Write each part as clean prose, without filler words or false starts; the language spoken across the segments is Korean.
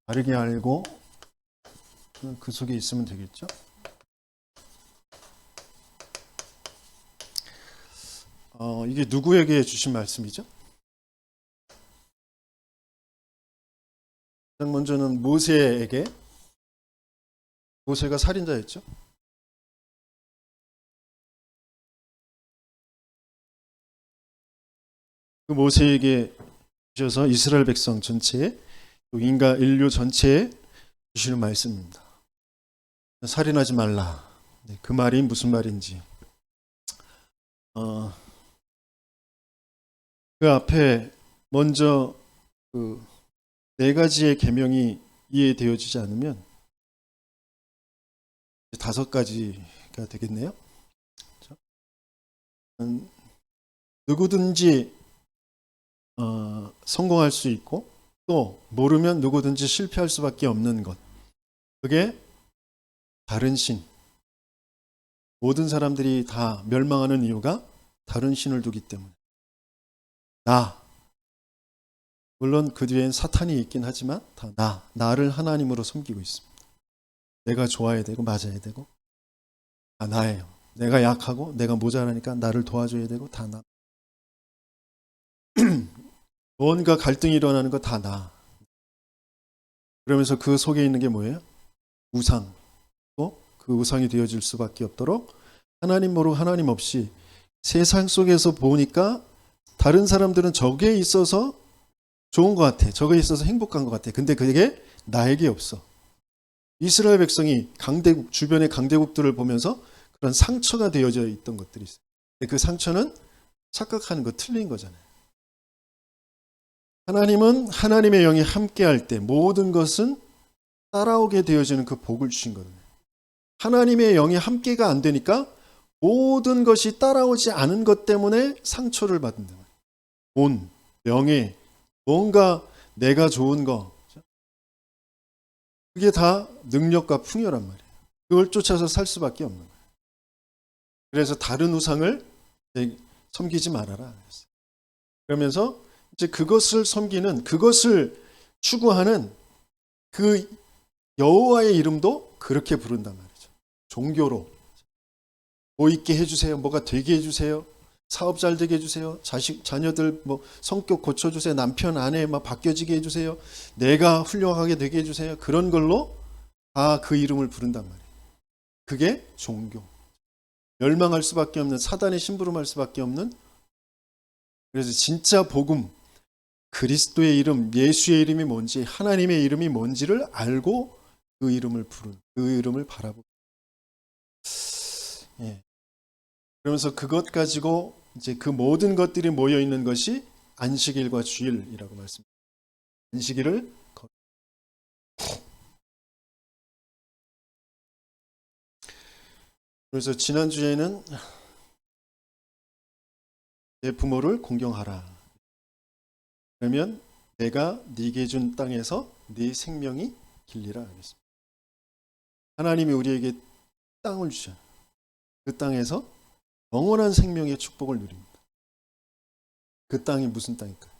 바르게 알고 그 속에 있으면 되겠죠. 이게 누구에게 주신 말씀이죠? 가장 먼저는 모세에게. 모세가 살인자였죠. 그 모세에게 주셔서 이스라엘 백성 전체에, 또 인류 전체에 주시는 말씀입니다. 살인하지 말라. 그 말이 무슨 말인지. 그 앞에 먼저 그 네 가지의 계명이 이해되어지지 않으면 다섯 가지가 되겠네요. 누구든지 성공할 수 있고, 또 모르면 누구든지 실패할 수밖에 없는 것. 그게 다른 신. 모든 사람들이 다 멸망하는 이유가 다른 신을 두기 때문에. 물론 그 뒤엔 사탄이 있긴 하지만 다 나를 하나님으로 섬기고 있습니다. 내가 좋아야 되고 맞아야 되고 다 나예요. 내가 약하고 내가 모자라니까 나를 도와줘야 되고 다 나. 뭔가 갈등이 일어나는 거 다 나. 그러면서 그 속에 있는 게 뭐예요? 우상. 또 그 우상이 되어질 수밖에 없도록 하나님 모르고 하나님 없이 세상 속에서 보니까 다른 사람들은 저게 있어서 좋은 것 같아. 저게 있어서 행복한 것 같아. 근데 그게 나에게 없어. 이스라엘 백성이 강대국, 주변의 강대국들을 보면서 그런 상처가 되어져 있던 것들이 있어요. 근데 그 상처는 착각하는 거 틀린 거잖아요. 하나님은 하나님의 영이 함께할 때 모든 것은 따라오게 되어지는 그 복을 주신 거예요. 하나님의 영이 함께가 안 되니까 모든 것이 따라오지 않은 것 때문에 상처를 받는다. 돈, 명예, 뭔가 내가 좋은 거, 그게 다 능력과 풍요란 말이에요. 그걸 쫓아서 살 수밖에 없는 거예요. 그래서 다른 우상을 섬기지 말아라. 그러면서 이제 그것을 섬기는, 그것을 추구하는 그 여호와의 이름도 그렇게 부른단 말이죠. 종교로. 뭐 있게 해주세요. 뭐가 되게 해주세요. 사업 잘 되게 해주세요. 자녀들 뭐 성격 고쳐주세요. 남편, 아내 막 바뀌어지게 해주세요. 내가 훌륭하게 되게 해주세요. 그런 걸로 다 그 이름을 부른단 말이에요. 그게 종교. 멸망할 수밖에 없는, 사단의 심부름할 수밖에 없는. 그래서 진짜 복음, 그리스도의 이름, 예수의 이름이 뭔지, 하나님의 이름이 뭔지를 알고 그 이름을 부른, 그 이름을 바라보고. 예. 그러면서 그것 가지고 이제 그 모든 것들이 모여 있는 것이 안식일과 주일이라고 말씀합니다. 안식일을 그래서 지난주에는 내 부모를 공경하라. 그러면 내가 네게 준 땅에서 네 생명이 길리라 하겠습니다. 하나님이 우리에게 땅을 주셔요. 그 땅에서 영원한 생명의 축복을 누립니다. 그 땅이 무슨 땅일까요?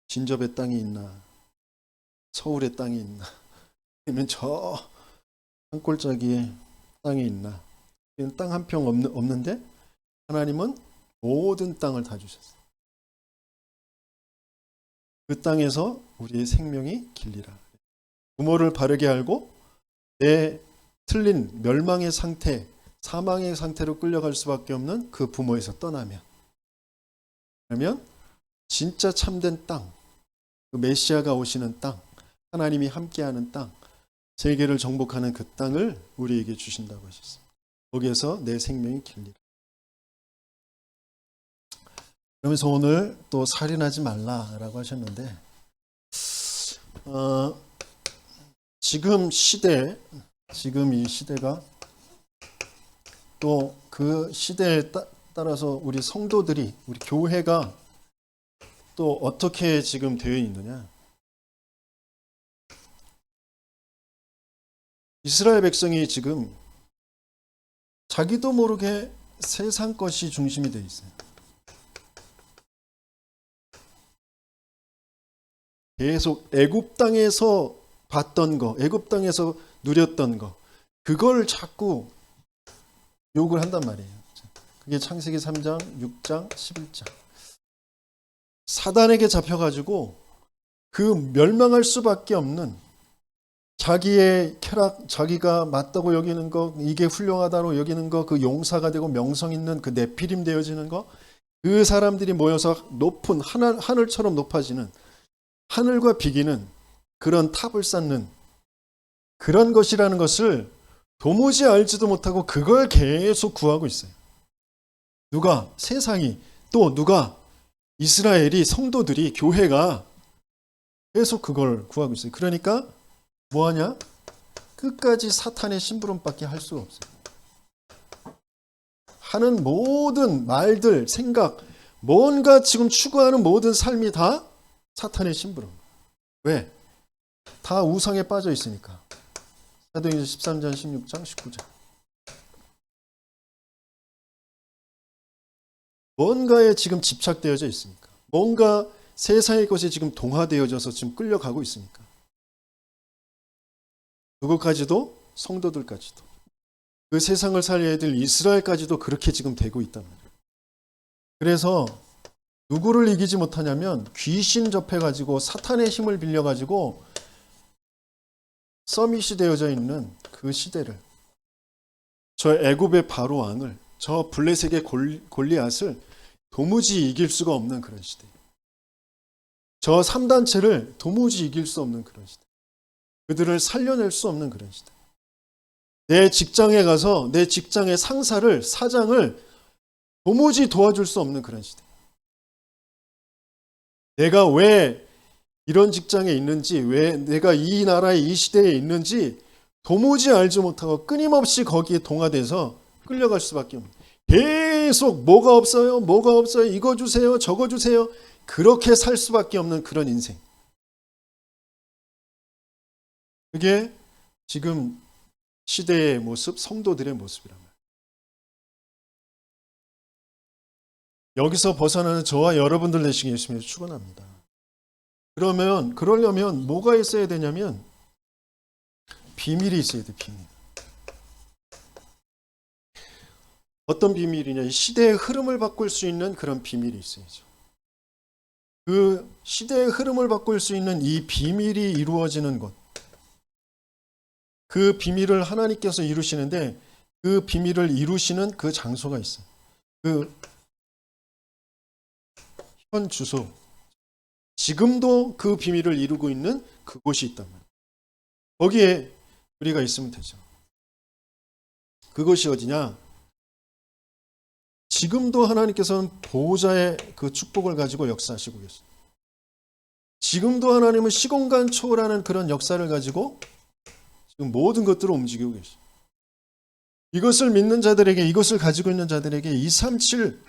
진접의 땅이 있나? 서울의 땅이 있나? 아니면 저 산골짜기에 땅이 있나? 땅 한 평 없는데 하나님은 모든 땅을 다 주셨어요. 그 땅에서 우리의 생명이 길리라. 부모를 바르게 알고 내 틀린 멸망의 상태, 사망의 상태로 끌려갈 수밖에 없는 그 부모에서 떠나면, 그러면 진짜 참된 땅, 그 메시아가 오시는 땅, 하나님이 함께하는 땅, 세계를 정복하는 그 땅을 우리에게 주신다고 하셨습니다. 거기에서 내 생명이 길리라. 그러면서 오늘 또 살인하지 말라라고 하셨는데, 지금 이 시대가 또 그 시대에 따라서 우리 성도들이, 우리 교회가 또 어떻게 지금 되어 있느냐. 이스라엘 백성이 지금 자기도 모르게 세상 것이 중심이 되어 있어요. 계속 애굽 땅에서 봤던 거, 애굽 땅에서 누렸던 거, 그걸 자꾸 욕을 한단 말이에요. 그게 창세기 3장, 6장, 11장. 사단에게 잡혀가지고 그 멸망할 수밖에 없는 자기의 쾌락, 자기가 맞다고 여기는 거, 이게 훌륭하다고 여기는 거, 그 용사가 되고 명성 있는 그 네피림 되어지는 거, 그 사람들이 모여서 높은 하늘처럼 높아지는, 하늘과 비기는 그런 탑을 쌓는 그런 것이라는 것을 도무지 알지도 못하고 그걸 계속 구하고 있어요. 누가? 세상이, 또 누가? 이스라엘이, 성도들이, 교회가 계속 그걸 구하고 있어요. 그러니까 뭐하냐? 끝까지 사탄의 심부름밖에 할 수가 없어요. 하는 모든 말들, 생각, 뭔가 지금 추구하는 모든 삶이 다 사탄의 심부름. 왜? 다 우상에 빠져 있으니까. 사도행전 13장, 16장, 19장. 뭔가에 지금 집착되어져 있으니까. 뭔가 세상의 것에 지금 동화되어져서 지금 끌려가고 있으니까. 누구까지도? 성도들까지도. 그 세상을 살려야 될 이스라엘까지도 그렇게 지금 되고 있단 말이에요. 그래서 누구를 이기지 못하냐면 귀신 접해가지고 사탄의 힘을 빌려가지고 서밋이 되어져 있는 그 시대를, 저 애굽의 바로 왕을, 저 블레셋의 골리앗을 도무지 이길 수가 없는 그런 시대. 저 3단체를 도무지 이길 수 없는 그런 시대. 그들을 살려낼 수 없는 그런 시대. 내 직장에 가서 내 직장의 상사를, 사장을 도무지 도와줄 수 없는 그런 시대. 내가 왜 이런 직장에 있는지, 왜 내가 이 나라의 이 시대에 있는지 도무지 알지 못하고 끊임없이 거기에 동화돼서 끌려갈 수밖에 없는. 계속 뭐가 없어요, 뭐가 없어요, 이거 주세요, 저거 주세요. 그렇게 살 수밖에 없는 그런 인생. 그게 지금 시대의 모습, 성도들의 모습이란 말이에요. 여기서 벗어나는 저와 여러분들 되시기 예수님을 축원합니다. 그러려면 뭐가 있어야 되냐면 비밀이 있어야 돼, 비밀. 어떤 비밀이냐? 시대의 흐름을 바꿀 수 있는 그런 비밀이 있어야죠. 그 시대의 흐름을 바꿀 수 있는 이 비밀이 이루어지는 곳, 그 비밀을 하나님께서 이루시는데 그 비밀을 이루시는 그 장소가 있어요. 그 현 주소, 지금도 그 비밀을 이루고 있는 그곳이 있단 말이에요. 거기에 우리가 있으면 되죠. 그것이 어디냐? 지금도 하나님께서는 보호자의 그 축복을 가지고 역사하시고 계십니다. 지금도 하나님은 시공간 초월하는 그런 역사를 가지고 지금 모든 것들을 움직이고 계십니다. 이것을 믿는 자들에게, 이것을 가지고 있는 자들에게 237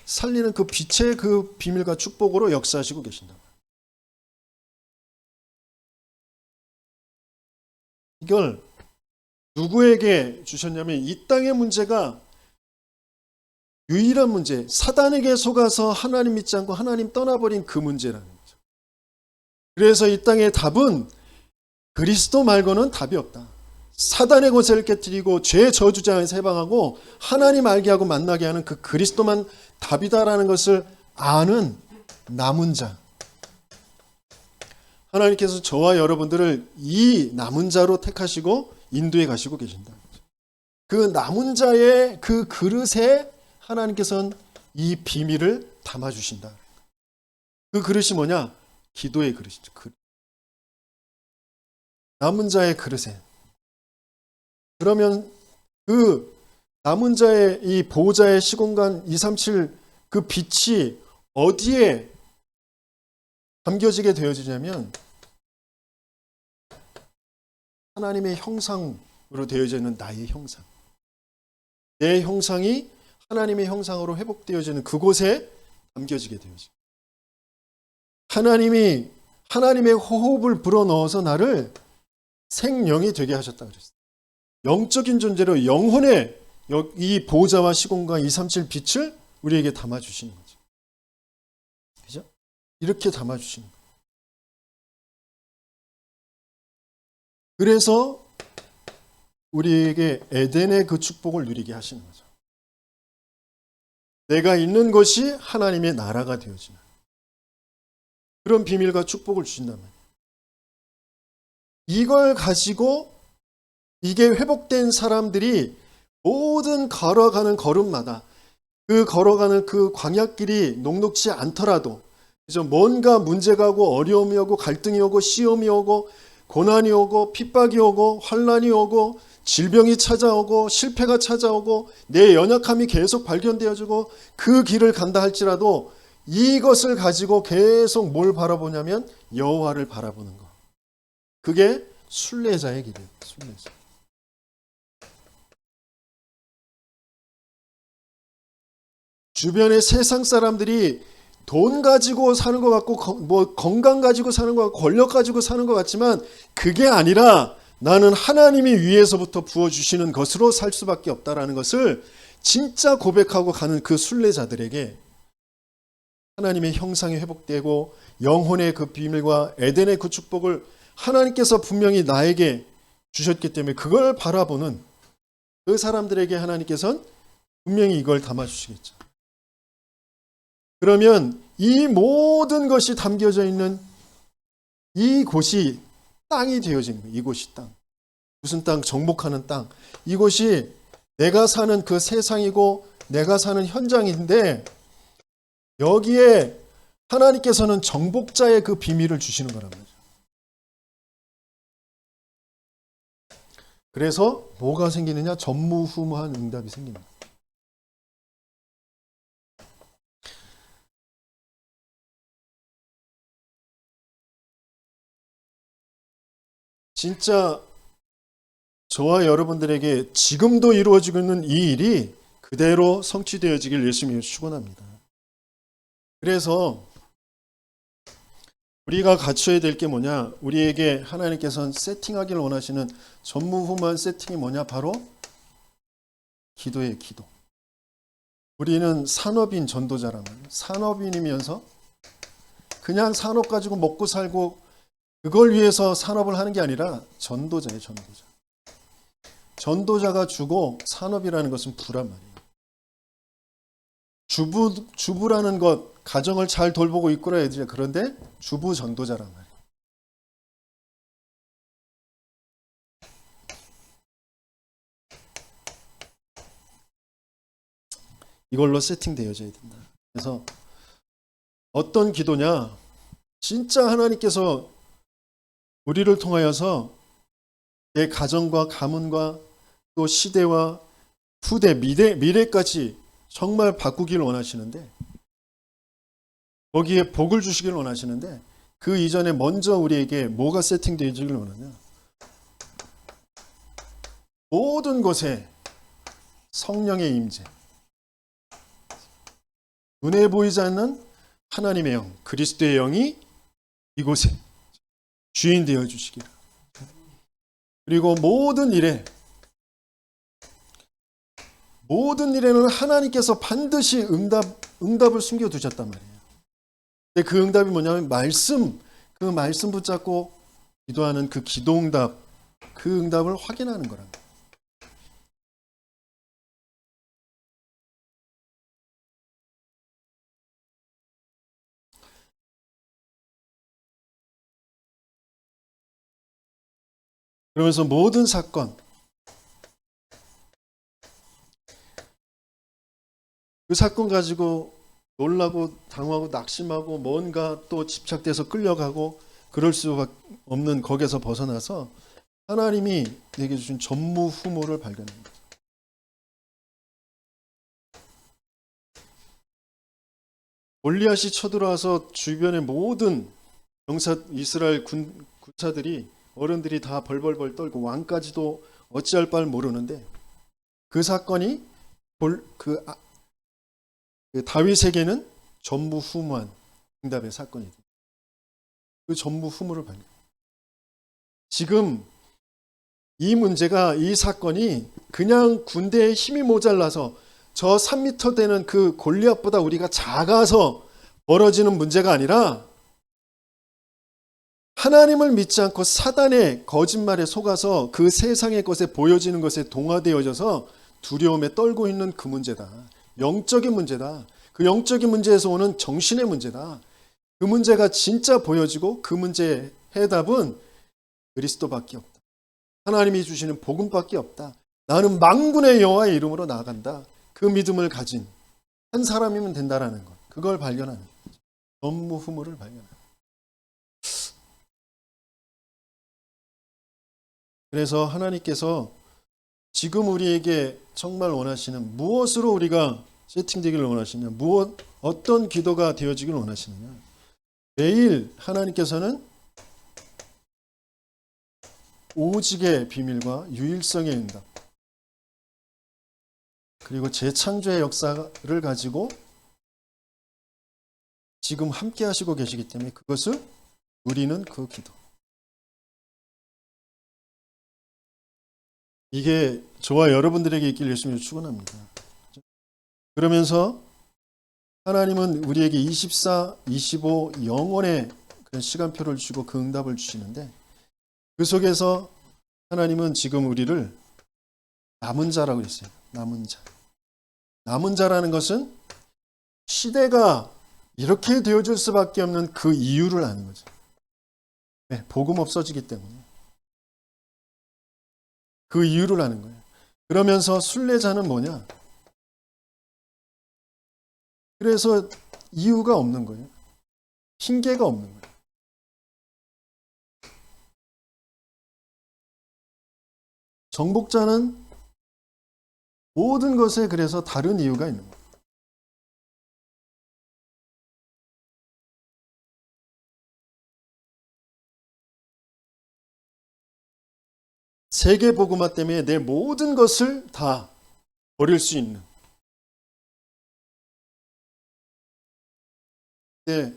살리는 그 빛의 그 비밀과 축복으로 역사하시고 계신다. 이걸 누구에게 주셨냐면 이 땅의 문제가 유일한 문제, 사단에게 속아서 하나님 믿지 않고 하나님 떠나버린 그 문제라는 거죠. 그래서 이 땅의 답은 그리스도 말고는 답이 없다. 사단의 권세를 깨뜨리고 죄 저주자에서 해방하고 하나님 알게 하고 만나게 하는 그 그리스도만 답이다라는 것을 아는 남은 자. 하나님께서 저와 여러분들을 이 남은 자로 택하시고 인도해 가시고 계신다. 그 남은 자의 그 그릇에 하나님께서는 이 비밀을 담아주신다. 그 그릇이 뭐냐? 기도의 그릇이죠. 남은 자의 그릇에. 그러면 그 남은 자의 이 보호자의 시공간 237 그 빛이 어디에 담겨지게 되어지냐면 하나님의 형상으로 되어져 있는 나의 형상. 내 형상이 하나님의 형상으로 회복되어지는 그곳에 담겨지게 되어집니다. 하나님이 하나님의 호흡을 불어넣어서 나를 생명이 되게 하셨다 그랬어요. 영적인 존재로 영혼의 이 보호자와 시공간 237 빛을 우리에게 담아주시는 거죠. 그죠? 이렇게 담아주시는 거예요. 그래서 우리에게 에덴의 그 축복을 누리게 하시는 거죠. 내가 있는 것이 하나님의 나라가 되어지는 그런 비밀과 축복을 주신단 말이에요. 이걸 가지고 이게 회복된 사람들이 모든 걸어가는 걸음마다 그 걸어가는 그 광야길이 녹록지 않더라도 그죠? 뭔가 문제가 오고 어려움이 오고 갈등이 오고 시험이 오고 고난이 오고 핍박이 오고 환난이 오고 질병이 찾아오고 실패가 찾아오고 내 연약함이 계속 발견되어지고 그 길을 간다 할지라도 이것을 가지고 계속 뭘 바라보냐면 여호와를 바라보는 것. 그게 순례자의 길이에요. 순례자. 주변의 세상 사람들이 돈 가지고 사는 것 같고 뭐 건강 가지고 사는 것 같고 권력 가지고 사는 것 같지만 그게 아니라 나는 하나님이 위에서부터 부어주시는 것으로 살 수밖에 없다라는 것을 진짜 고백하고 가는 그 순례자들에게 하나님의 형상이 회복되고 영혼의 그 비밀과 에덴의 그 축복을 하나님께서 분명히 나에게 주셨기 때문에 그걸 바라보는 그 사람들에게 하나님께서는 분명히 이걸 담아주시겠죠. 그러면 이 모든 것이 담겨져 있는 이곳이 땅이 되어지는 거예요. 이곳이 땅. 무슨 땅? 정복하는 땅. 이곳이 내가 사는 그 세상이고 내가 사는 현장인데 여기에 하나님께서는 정복자의 그 비밀을 주시는 거란 말이죠. 그래서 뭐가 생기느냐? 전무후무한 응답이 생깁니다. 진짜 저와 여러분들에게 지금도 이루어지고 있는 이 일이 그대로 성취되어지길 예수님이 축원합니다. 그래서 우리가 갖춰야 될 게 뭐냐? 우리에게 하나님께서는 세팅하기를 원하시는 전무후무한 세팅이 뭐냐? 바로 기도예요. 기도. 우리는 산업인 전도자란 말이에요. 산업인이면서 그냥 산업 가지고 먹고 살고 그걸 위해서 산업을 하는 게 아니라 전도자예요. 전도자. 전도자가 주고 산업이라는 것은 부란 말이에요. 주부라는 것, 가정을 잘 돌보고 이끌어야 되죠. 그런데 주부 전도자란 말이에요. 이걸로 세팅되어져야 된다. 그래서 어떤 기도냐? 진짜 하나님께서 우리를 통하여서 내 가정과 가문과 또 시대와 후대, 미래까지 정말 바꾸기를 원하시는데 거기에 복을 주시기를 원하시는데 그 이전에 먼저 우리에게 뭐가 세팅되어지기를 원하냐? 모든 곳에 성령의 임재, 눈에 보이지 않는 하나님의 영, 그리스도의 영이 이곳에 주인 되어 주시기를. 그리고 모든 일에는 하나님께서 반드시 응답을 숨겨두셨단 말이에요. 근데 그 응답이 뭐냐면 그 말씀 붙잡고 기도하는 그 기도응답, 그 응답을 확인하는 거란 거예요. 그러면서 모든 사건, 그 사건 가지고 놀라고 당하고 낙심하고 뭔가 또 집착돼서 끌려가고 그럴 수 없는 거기에서 벗어나서 하나님이 내게 주신 전무후무를 발견합니다. 골리앗이 쳐들어와서 주변의 모든 이스라엘 군사들이 어른들이 다 벌벌벌 떨고 왕까지도 어찌할 바를 모르는데 그 사건이 그 다윗에게는 전무후무한 응답의 사건이다. 그 전무후무를 발견. 지금 이 문제가 이 사건이 그냥 군대의 힘이 모자라서 저 3m 되는 그 골리앗보다 우리가 작아서 벌어지는 문제가 아니라 하나님을 믿지 않고 사단의 거짓말에 속아서 그 세상의 것에 보여지는 것에 동화되어져서 두려움에 떨고 있는 그 문제다. 영적인 문제다. 그 영적인 문제에서 오는 정신의 문제다. 그 문제가 진짜 보여지고 그 문제의 해답은 그리스도밖에 없다. 하나님이 주시는 복음밖에 없다. 나는 만군의 여호와의 이름으로 나아간다. 그 믿음을 가진 한 사람이면 된다라는 것. 그걸 발견하는 거죠. 전무후무를 발견하는 거죠. 그래서 하나님께서 지금 우리에게 정말 원하시는 무엇으로 우리가 세팅되기를 원하시냐, 어떤 기도가 되어지기를 원하시느냐. 매일 하나님께서는 오직의 비밀과 유일성의 응답, 그리고 재창조의 역사를 가지고 지금 함께 하시고 계시기 때문에 그것을 누리는 그 기도. 이게 저와 여러분들에게 있길 예수님이 축원합니다. 그러면서 하나님은 우리에게 24, 25 영원의 그런 시간표를 주시고 그 응답을 주시는데 그 속에서 하나님은 지금 우리를 남은 자라고 했어요. 남은 자. 남은 자라는 것은 시대가 이렇게 되어줄 수밖에 없는 그 이유를 아는 거죠. 네, 복음 없어지기 때문에. 그 이유를 아는 거예요. 그러면서 순례자는 뭐냐? 그래서 이유가 없는 거예요. 핑계가 없는 거예요. 정복자는 모든 것에 그래서 다른 이유가 있는 거예요. 세계 복음화 때문에 내 모든 것을 다 버릴 수 있는. 네.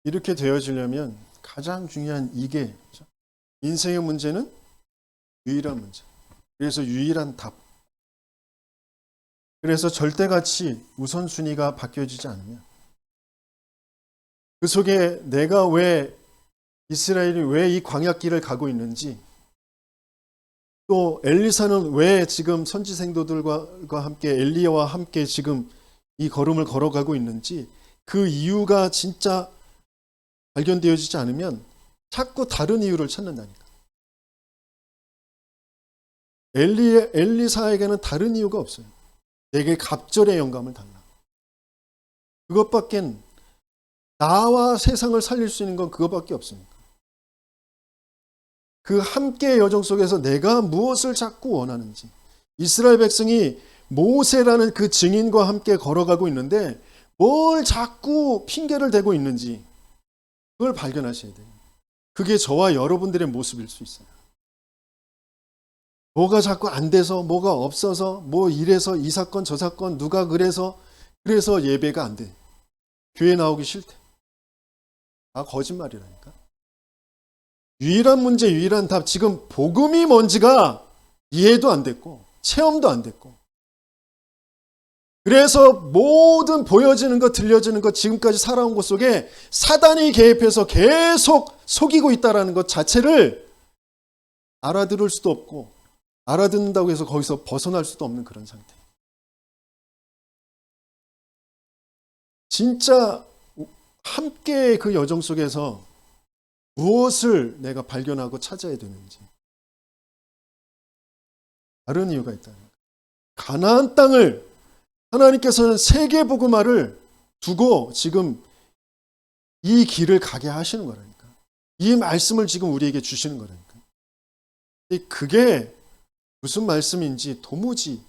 이렇게 되어지려면 가장 중요한 이게 인생의 문제는 유일한 문제. 그래서 유일한 답. 그래서 절대가치 우선순위가 바뀌어지지 않으면 그 속에 내가 왜 이스라엘이 왜 이 광야길을 가고 있는지 또 엘리사는 왜 지금 선지생도들과 함께 엘리야와 함께 지금 이 걸음을 걸어가고 있는지 그 이유가 진짜 발견되어지지 않으면 자꾸 다른 이유를 찾는다니까. 엘리사에게는 다른 이유가 없어요. 내게 갑절의 영감을 달라. 그것밖엔 나와 세상을 살릴 수 있는 건 그것밖에 없습니다. 그 함께의 여정 속에서 내가 무엇을 자꾸 원하는지. 이스라엘 백성이 모세라는 그 증인과 함께 걸어가고 있는데 뭘 자꾸 핑계를 대고 있는지 그걸 발견하셔야 돼요. 그게 저와 여러분들의 모습일 수 있어요. 뭐가 자꾸 안 돼서 뭐가 없어서 뭐 이래서 이 사건 저 사건 누가 그래서 예배가 안 돼. 교회 나오기 싫대. 다 거짓말이라니까. 유일한 문제, 유일한 답. 지금 복음이 뭔지가 이해도 안 됐고 체험도 안 됐고 그래서 모든 보여지는 것, 들려지는 것, 지금까지 살아온 것 속에 사단이 개입해서 계속 속이고 있다는 것 자체를 알아들을 수도 없고 알아듣는다고 해서 거기서 벗어날 수도 없는 그런 상태. 진짜 함께 그 여정 속에서 무엇을 내가 발견하고 찾아야 되는지 다른 이유가 있다는 거예요. 가나안 땅을 하나님께서는 세계 복음화를 두고 지금 이 길을 가게 하시는 거라니까. 이 말씀을 지금 우리에게 주시는 거라니까. 그게 무슨 말씀인지 도무지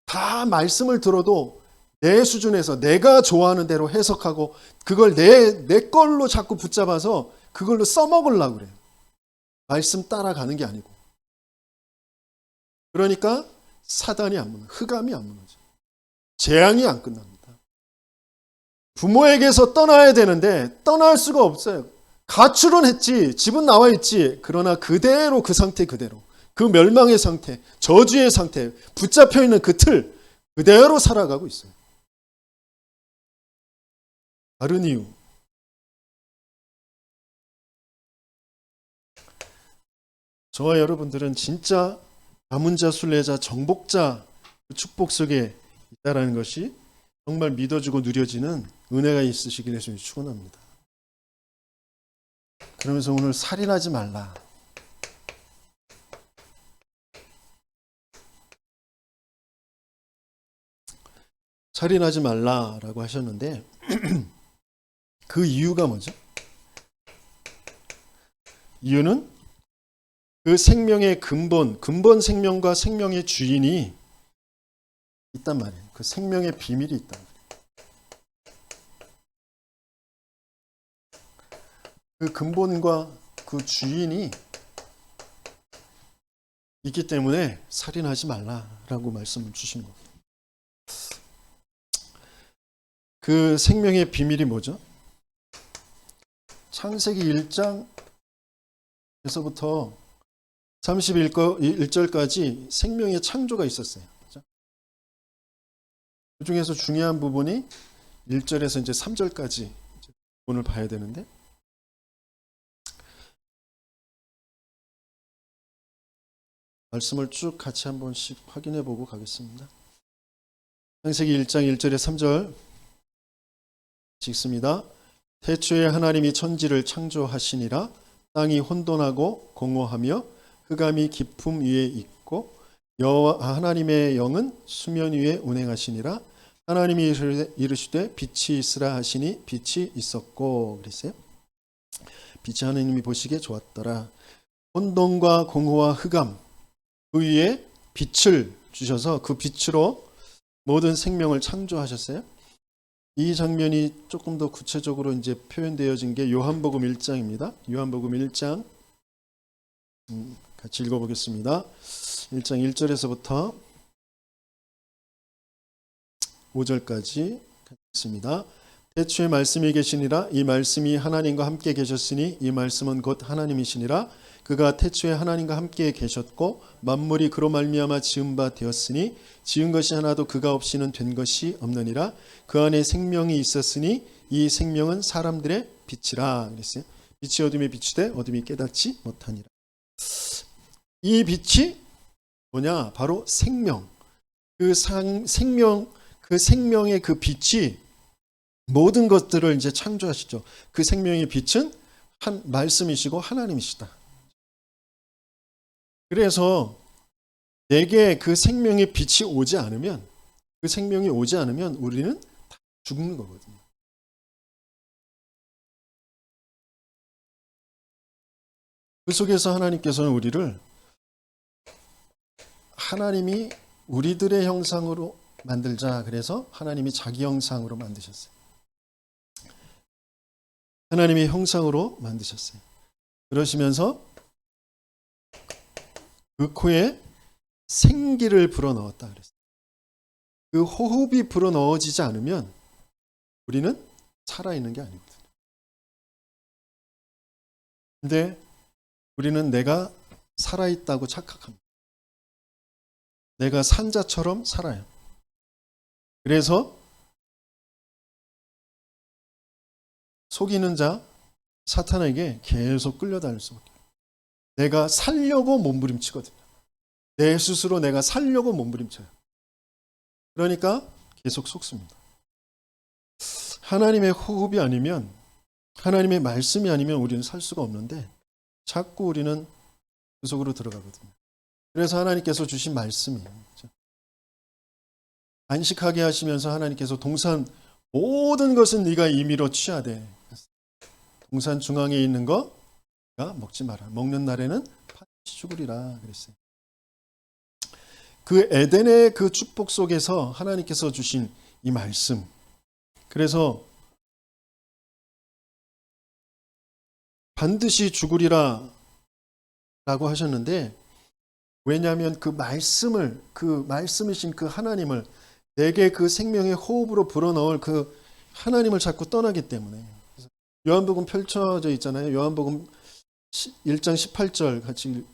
다 말씀을 들어도 내 수준에서 내가 좋아하는 대로 해석하고 그걸 내 걸로 자꾸 붙잡아서 그걸로 써먹으려고 그래요. 말씀 따라가는 게 아니고. 그러니까 사단이 안 무너져. 흑암이 안 무너져. 재앙이 안 끝납니다. 부모에게서 떠나야 되는데 떠날 수가 없어요. 가출은 했지. 집은 나와 있지. 그러나 그대로 그 상태 그대로. 그 멸망의 상태, 저주의 상태, 붙잡혀 있는 그 틀 그대로 살아가고 있어요. 다른 이유. 저와 여러분들은 진짜 가문자, 순례자, 정복자 그 축복 속에 있다라는 것이 정말 믿어지고 누려지는 은혜가 있으시길 예수님 축원합니다. 그러면서 오늘 살인하지 말라. 살인하지 말라라고 하셨는데 그 이유가 뭐죠? 이유는 그 생명의 근본 생명과 생명의 주인이 있단 말이에요. 그 생명의 비밀이 있단 말이에요. 그 근본과 그 주인이 있기 때문에 살인하지 말라라고 말씀을 주신 겁니다. 그 생명의 비밀이 뭐죠? 창세기 1장에서부터 31절까지 생명의 창조가 있었어요. 그 중에서 중요한 부분이 1절에서 이제 3절까지 부분을 봐야 되는데, 말씀을 쭉 같이 한 번씩 확인해 보고 가겠습니다. 창세기 1장 1절에 3절 읽습니다. 태초에 하나님이 천지를 창조하시니라. 땅이 혼돈하고 공허하며 흑암이 깊음 위에 있고 여호와 하나님의 영은 수면 위에 운행하시니라. 하나님이 이르시되 빛이 있으라 하시니 빛이 있었고 그랬어요. 빛이 하나님이 보시기에 좋았더라. 혼돈과 공허와 흑암 그 위에 빛을 주셔서 그 빛으로 모든 생명을 창조하셨어요. 이 장면이 조금 더 구체적으로 이제 표현되어진 게 요한복음 1장입니다. 요한복음 1장 같이 읽어보겠습니다. 1장 1절에서부터 5절까지 있습니다. 태초에 말씀이 계시니라. 이 말씀이 하나님과 함께 계셨으니 이 말씀은 곧 하나님이시니라. 그가 태초에 하나님과 함께 계셨고 만물이 그로 말미암아 지은 바 되었으니 지은 것이 하나도 그가 없이는 된 것이 없느니라. 그 안에 생명이 있었으니 이 생명은 사람들의 빛이라 그랬어요. 빛이 어둠에 비추되 어둠이 깨닫지 못하니라. 이 빛이 뭐냐? 바로 생명. 그 생명의 그 빛이 모든 것들을 이제 창조하시죠. 그 생명의 빛은 한 말씀이시고 하나님이시다. 그래서 내게 그 생명의 빛이 오지 않으면, 그 생명이 오지 않으면 우리는 다 죽는 거거든요. 그 속에서 하나님께서는 하나님이 우리들의 형상으로 만들자. 그래서 하나님이 자기 형상으로 만드셨어요. 하나님의 형상으로 만드셨어요. 그러시면서 그 코에 생기를 불어넣었다 그랬어요. 그 호흡이 불어넣어지지 않으면 우리는 살아있는 게 아니거든요. 근데 우리는 내가 살아있다고 착각합니다. 내가 산 자처럼 살아요. 그래서 속이는 자 사탄에게 계속 끌려다닐 수밖에 없어요. 내가 살려고 몸부림치거든요. 내 스스로 내가 살려고 몸부림쳐요. 그러니까 계속 속습니다. 하나님의 호흡이 아니면, 하나님의 말씀이 아니면 우리는 살 수가 없는데 자꾸 우리는 그 속으로 들어가거든요. 그래서 하나님께서 주신 말씀이에요. 안식하게 하시면서 하나님께서 동산 모든 것은 네가 임의로 취하되 동산 중앙에 있는 거가 먹지 마라. 먹는 날에는 반드시 죽으리라 그랬어요. 그 에덴의 그 축복 속에서 하나님께서 주신 이 말씀. 그래서 반드시 죽으리라 라고 하셨는데, 왜냐하면 그 말씀을, 그 말씀이신 그 하나님을, 내게 그 생명의 호흡으로 불어넣을 그 하나님을 자꾸 떠나기 때문에. 요한복음 펼쳐져 있잖아요. 요한복음 1장 18절 같이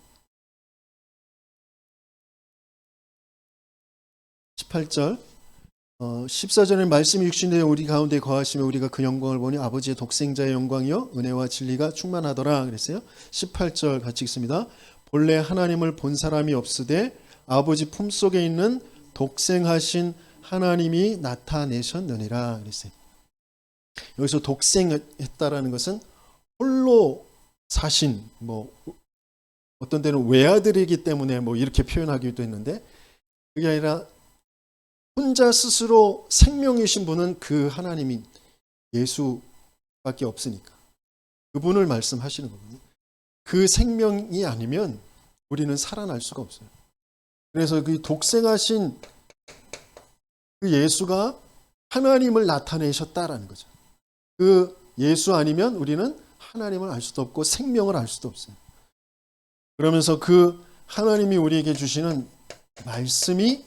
18절 14절의 말씀이 육신되어 우리 가운데 거하시며 우리가 그 영광을 보니 아버지의 독생자의 영광이요 은혜와 진리가 충만하더라 그랬어요. 18절 같이 읽습니다. 본래 하나님을 본 사람이 없으되 아버지 품속에 있는 독생하신 하나님이 나타내셨느니라 그랬어요. 여기서 독생했다라는 것은 홀로 사신, 어떤 때는 외아들이기 때문에 이렇게 표현하기도 했는데, 그게 아니라 혼자 스스로 생명이신 분은 그 하나님인 예수밖에 없으니까 그분을 말씀하시는 거거든요. 그 생명이 아니면 우리는 살아날 수가 없어요. 그래서 그 독생하신 그 예수가 하나님을 나타내셨다라는 거죠. 그 예수 아니면 우리는 하나님을 알 수도 없고 생명을 알 수도 없어요. 그러면서 그 하나님이 우리에게 주시는 말씀이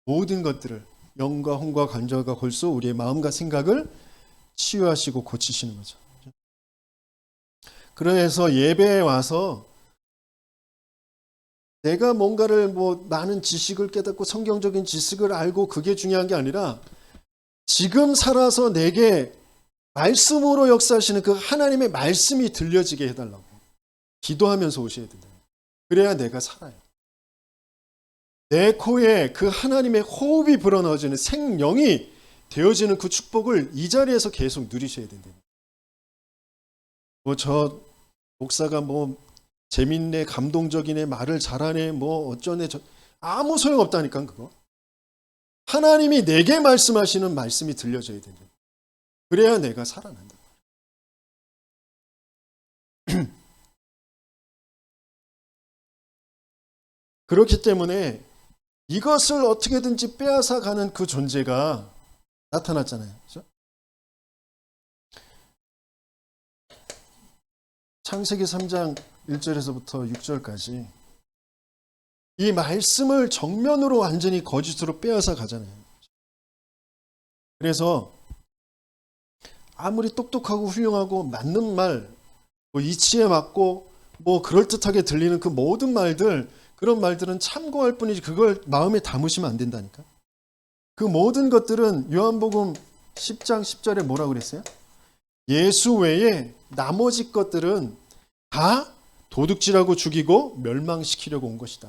모든 것들을 영과 혼과 관절과 골수 우리의 마음과 생각을 치유하시고 고치시는 거죠. 그래서 예배에 와서 내가 뭔가를 많은 지식을 깨닫고 성경적인 지식을 알고 그게 중요한 게 아니라 지금 살아서 내게 말씀으로 역사하시는 그 하나님의 말씀이 들려지게 해달라고 기도하면서 오셔야 된다. 그래야 내가 살아요. 내 코에 그 하나님의 호흡이 불어넣어지는 생명이 되어지는 그 축복을 이 자리에서 계속 누리셔야 된다. 저 목사가 재밌네, 감동적이네, 말을 잘하네, 어쩌네, 아무 소용없다니까 그거. 하나님이 내게 말씀하시는 말씀이 들려져야 된다. 그래야 내가 살아난다. 그렇기 때문에 이것을 어떻게든지 빼앗아 가는 그 존재가 나타났잖아요. 그렇죠? 창세기 3장 1절에서부터 6절까지 이 말씀을 정면으로 완전히 거짓으로 빼앗아 가잖아요. 그래서 아무리 똑똑하고 훌륭하고 맞는 말, 이치에 맞고 그럴듯하게 들리는 그 모든 말들, 그런 말들은 참고할 뿐이지 그걸 마음에 담으시면 안 된다니까. 그 모든 것들은 요한복음 10장 10절에 뭐라고 그랬어요? 예수 외에 나머지 것들은 다 도둑질하고 죽이고 멸망시키려고 온 것이다.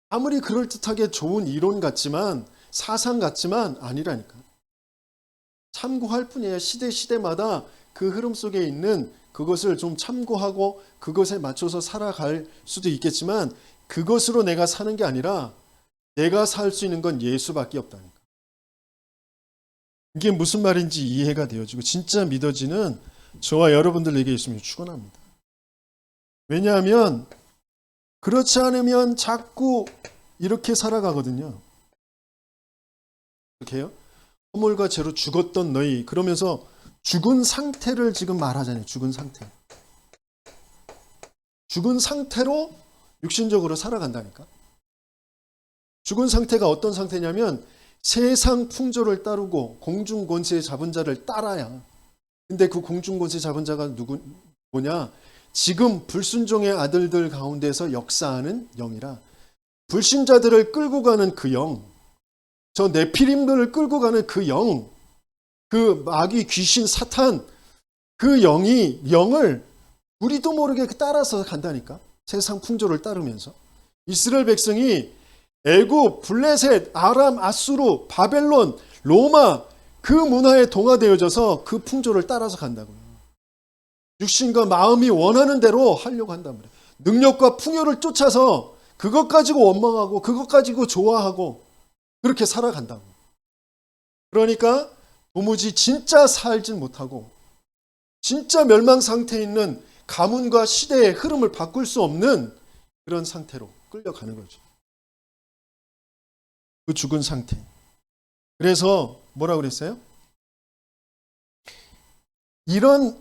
아무리 그럴듯하게 좋은 이론 같지만 사상 같지만 아니라니까. 참고할 뿐이에요. 시대마다 그 흐름 속에 있는 그것을 좀 참고하고 그것에 맞춰서 살아갈 수도 있겠지만 그것으로 내가 사는 게 아니라 내가 살 수 있는 건 예수밖에 없다니까. 이게 무슨 말인지 이해가 되어지고 진짜 믿어지는 저와 여러분들에게 있으면 축원합니다. 왜냐하면 그렇지 않으면 자꾸 이렇게 살아가거든요. 어떻게 해요? 허물과 죄로 죽었던 너희, 그러면서 죽은 상태를 지금 말하잖아요. 죽은 상태. 죽은 상태로 육신적으로 살아간다니까. 죽은 상태가 어떤 상태냐면 세상 풍조를 따르고 공중권세 잡은 자를 따라야. 근데 그 공중권세 잡은 자가 뭐냐? 지금 불순종의 아들들 가운데서 역사하는 영이라. 불신자들을 끌고 가는 그 영, 저 네피림들을 끌고 가는 그 영, 그 마귀 귀신 사탄, 그 영을 우리도 모르게 따라서 간다니까. 세상 풍조를 따르면서. 이스라엘 백성이 애굽, 블레셋, 아람, 아수르, 바벨론, 로마 그 문화에 동화되어져서 그 풍조를 따라서 간다고요. 육신과 마음이 원하는 대로 하려고 한단 말이에요. 능력과 풍요를 쫓아서 그것 가지고 원망하고 그것 가지고 좋아하고 그렇게 살아간다고. 그러니까 도무지 진짜 살진 못하고 진짜 멸망 상태에 있는 가문과 시대의 흐름을 바꿀 수 없는 그런 상태로 끌려가는 거죠. 그 죽은 상태. 그래서 뭐라고 그랬어요? 이런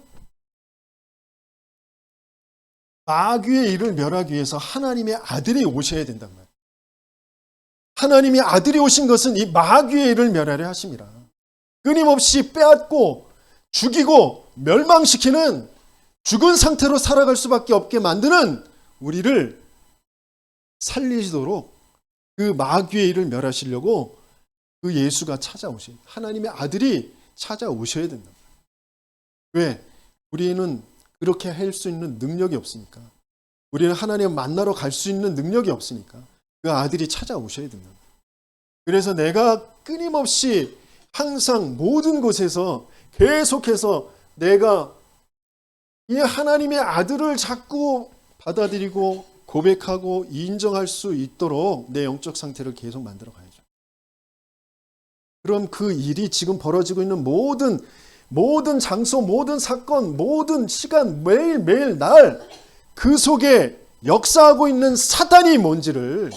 마귀의 일을 멸하기 위해서 하나님의 아들이 오셔야 된단 말이에요. 하나님의 아들이 오신 것은 이 마귀의 일을 멸하려 하심이라. 끊임없이 빼앗고 죽이고 멸망시키는 죽은 상태로 살아갈 수밖에 없게 만드는 우리를 살리시도록 그 마귀의 일을 멸하시려고 그 예수가 찾아오셔야 돼요. 하나님의 아들이 찾아오셔야 된다. 왜? 우리는 그렇게 할 수 있는 능력이 없으니까. 우리는 하나님을 만나러 갈 수 있는 능력이 없으니까 그 아들이 찾아오셔야 된다. 그래서 내가 끊임없이 항상 모든 곳에서 계속해서 내가 이 하나님의 아들을 자꾸 받아들이고 고백하고 인정할 수 있도록 내 영적 상태를 계속 만들어 가야죠. 그럼 그 일이 지금 벌어지고 있는 모든 장소, 모든 사건, 모든 시간, 매일매일 날 그 속에 역사하고 있는 사단이 뭔지를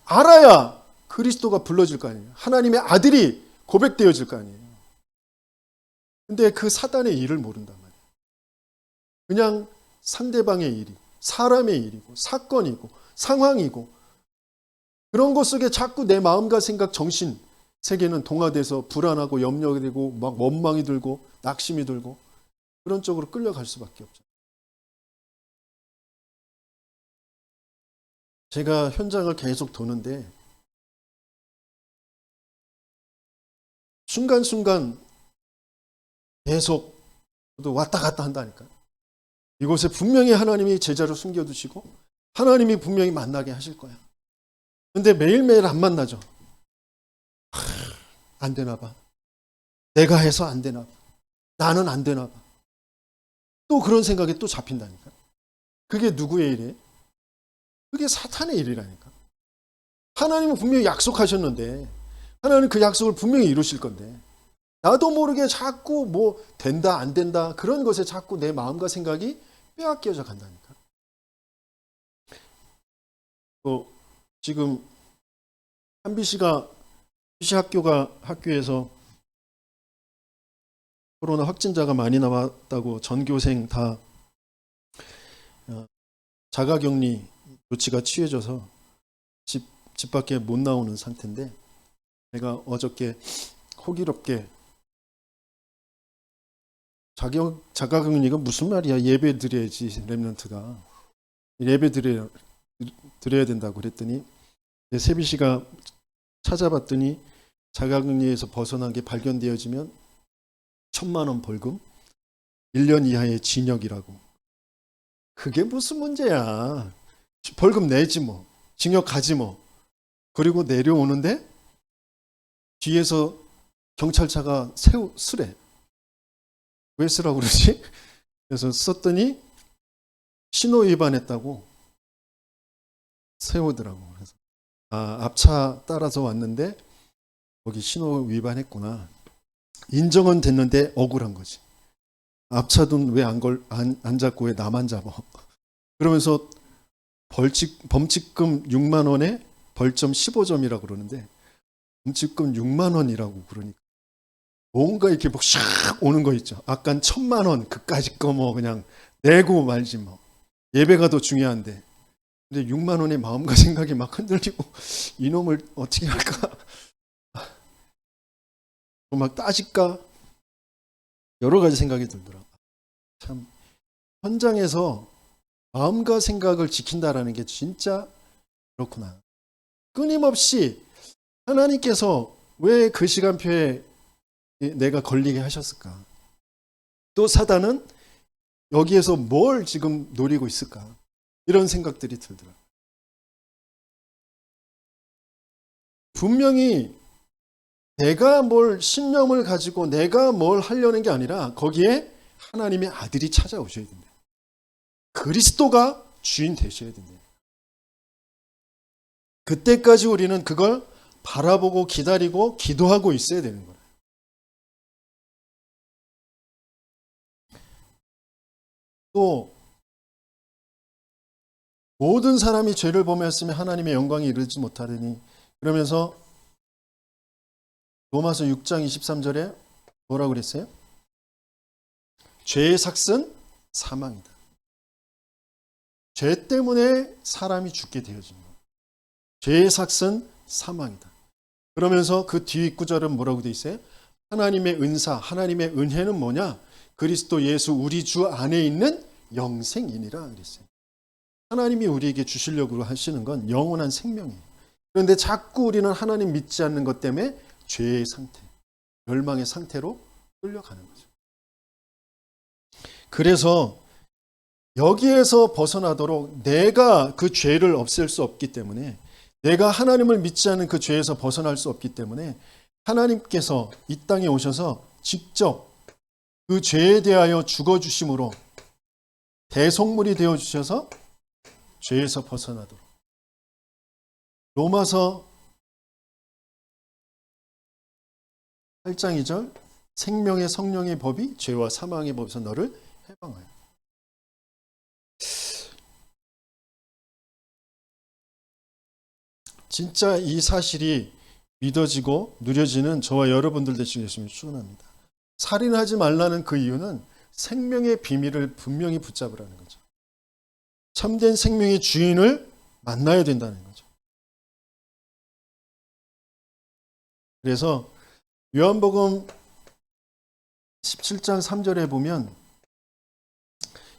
알아야 그리스도가 불러질 거 아니에요. 하나님의 아들이 고백되어질 거 아니에요. 근데 그 사단의 일을 모른단 말이에요. 그냥 상대방의 일이, 사람의 일이고 사건이고 상황이고 그런 것 속에 자꾸 내 마음과 생각, 정신 세계는 동화돼서 불안하고 염려되고 막 원망이 들고 낙심이 들고 그런 쪽으로 끌려갈 수밖에 없죠. 제가 현장을 계속 도는데 순간순간 계속 왔다 갔다 한다니까요. 이곳에 분명히 하나님이 제자로 숨겨두시고 하나님이 분명히 만나게 하실 거야. 근데 매일매일 안 만나죠. 안 되나 봐. 내가 해서 안 되나 봐. 나는 안 되나 봐. 또 그런 생각에 또 잡힌다니까. 그게 누구의 일이에요? 그게 사탄의 일이라니까. 하나님은 분명히 약속하셨는데 하나님은 그 약속을 분명히 이루실 건데 나도 모르게 자꾸 뭐 된다 안 된다 그런 것에 자꾸 내 마음과 생각이 빼앗겨져 간다니까. 지금 한비 씨가 학교에서 코로나 확진자가 많이 나왔다고 전교생 다 자가격리 조치가 취해져서 집 밖에 못 나오는 상태인데 제가 어저께 호기롭게 자가격리가 무슨 말이야? 예배 드려야지 렘넌트가 예배 드려야 된다고 그랬더니 세비 씨가 찾아봤더니 자가격리에서 벗어난 게 발견되어지면 1,000만 원 벌금 1년 이하의 징역이라고. 그게 무슨 문제야? 벌금 내지 뭐 징역 가지 뭐. 그리고 내려오는데 뒤에서 경찰차가 쓰래. 왜 쓰라고 그러지? 그래서 썼더니 신호 위반했다고 세우더라고. 그래서 앞차 따라서 왔는데 거기 신호 위반했구나. 인정은 됐는데 억울한 거지. 앞차든 왜 안 잡고 왜 나만 잡아? 그러면서 범칙금 6만 원에 벌점 15점이라고 그러는데 범칙금 6만 원이라고 그러니까 뭔가 이렇게 막 샥 오는 거 있죠. 아까 1,000만 원 그까짓 거 뭐 그냥 내고 말지 뭐. 예배가 더 중요한데. 근데 6만 원의 마음과 생각이 막 흔들리고 이놈을 어떻게 할까? 막 따질까? 여러 가지 생각이 들더라고요. 참 현장에서 마음과 생각을 지킨다라는 게 진짜 그렇구나. 끊임없이 하나님께서 왜 그 시간표에 내가 걸리게 하셨을까? 또 사단은 여기에서 뭘 지금 노리고 있을까? 이런 생각들이 들더라고요. 분명히 내가 뭘 신념을 가지고 내가 뭘 하려는 게 아니라 거기에 하나님의 아들이 찾아오셔야 된다. 그리스도가 주인 되셔야 된다. 그때까지 우리는 그걸 바라보고 기다리고 기도하고 있어야 되는 거예요. 또 모든 사람이 죄를 범하였으면 하나님의 영광에 이르지 못하리니 그러면서 로마서 6장 23절에 뭐라고 그랬어요? 죄의 삭은 사망이다. 죄 때문에 사람이 죽게 되어진 거예요. 죄의 삭은 사망이다. 그러면서 그 뒤 구절은 뭐라고 돼 있어요? 하나님의 은사, 하나님의 은혜는 뭐냐? 그리스도 예수 우리 주 안에 있는 영생이니라 그랬어요. 하나님이 우리에게 주시려고 하시는 건 영원한 생명이에요. 그런데 자꾸 우리는 하나님 믿지 않는 것 때문에 죄의 상태, 멸망의 상태로 끌려가는 거죠. 그래서 여기에서 벗어나도록 내가 그 죄를 없앨 수 없기 때문에, 내가 하나님을 믿지 않는 그 죄에서 벗어날 수 없기 때문에 하나님께서 이 땅에 오셔서 직접 그 죄에 대하여 죽어주심으로 대속물이 되어주셔서 죄에서 벗어나도록. 로마서 8장 2절, 생명의 성령의 법이 죄와 사망의 법에서 너를 해방하여. 진짜 이 사실이 믿어지고 누려지는 저와 여러분들 되시겠으면 축원합니다. 살인하지 말라는 그 이유는 생명의 비밀을 분명히 붙잡으라는 거죠. 참된 생명의 주인을 만나야 된다는 거죠. 그래서 요한복음 17장 3절에 보면